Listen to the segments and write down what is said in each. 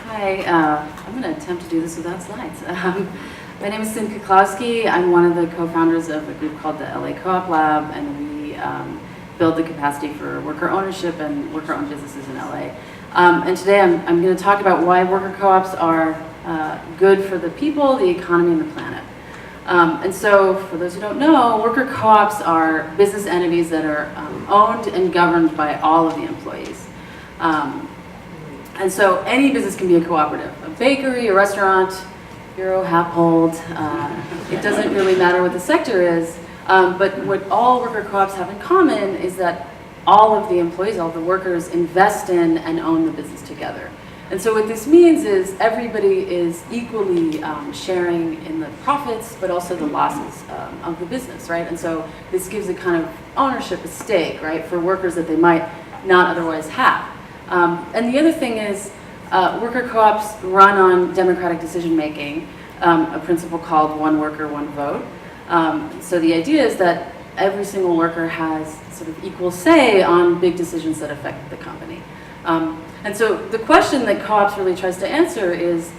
Hi, I'm going to attempt to do this without slides. My name is Celine Kuklowsky. I'm one of the co-founders of a group called the LA Co-op Lab, and we build the capacity for worker ownership and worker-owned businesses in LA. And today I'm going to talk about why worker co-ops are good for the people, the economy, and the planet. And so, for those who don't know, worker co-ops are business entities that are owned and governed by all of the employees. And so any business can be a cooperative. A bakery, a restaurant, bureau, household, it doesn't really matter what the sector is, but what all worker co-ops have in common is that all of the employees, all of the workers invest in and own the business together. And so what this means is everybody is equally sharing in the profits, but also the losses of the business, right? And so this gives a kind of ownership, a stake, right, for workers that they might not otherwise have. And the other thing is worker co-ops run on democratic decision making, a principle called one worker, one vote. So the idea is that every single worker has sort of equal say on big decisions that affect the company. And so the question that co-ops really tries to answer is,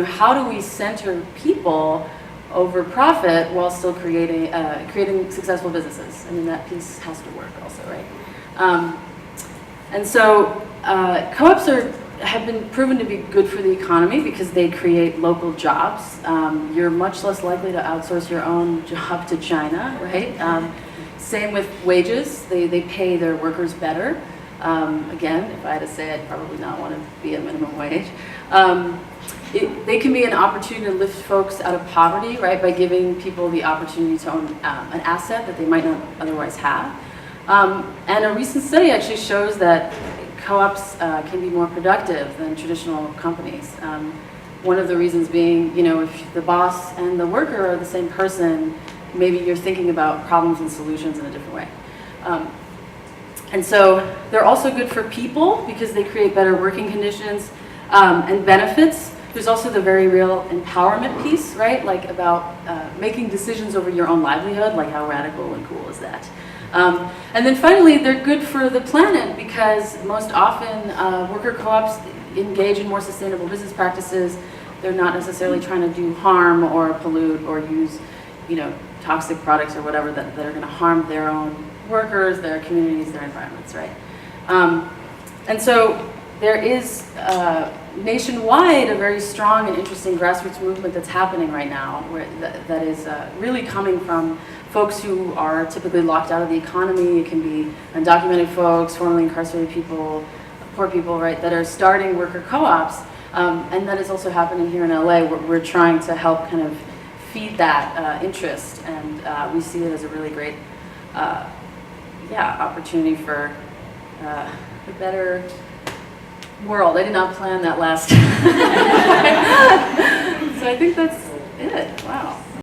how do we center people over profit while still creating successful businesses? I mean, that piece has to work also, right? And so co-ops have been proven to be good for the economy because they create local jobs. You're much less likely to outsource your own job to China, right? Same with wages. They pay their workers better. Again, if I had to say, I'd probably not want to be a minimum wage. They can be an opportunity to lift folks out of poverty, right, by giving people the opportunity to own an asset that they might not otherwise have. And a recent study actually shows that co-ops can be more productive than traditional companies. One of the reasons being, if the boss and the worker are the same person, maybe you're thinking about problems and solutions in a different way. And so they're also good for people because they create better working conditions and benefits. There's also the very real empowerment piece, right? Like about making decisions over your own livelihood, like how radical and cool is that? And then finally, they're good for the planet because most often worker co-ops engage in more sustainable business practices. They're not necessarily trying to do harm or pollute or use, toxic products or whatever that are going to harm their own workers, their communities, their environments, right? And so there is nationwide a very strong and interesting grassroots movement that's happening right now that is really coming from folks who are typically locked out of the economy. It can be undocumented folks, formerly incarcerated people, poor people, right, that are starting worker co-ops. And that is also happening here in LA. We're trying to help kind of feed that interest, and we see it as a really great opportunity for a better world. I did not plan that last. So I think that's it. Wow.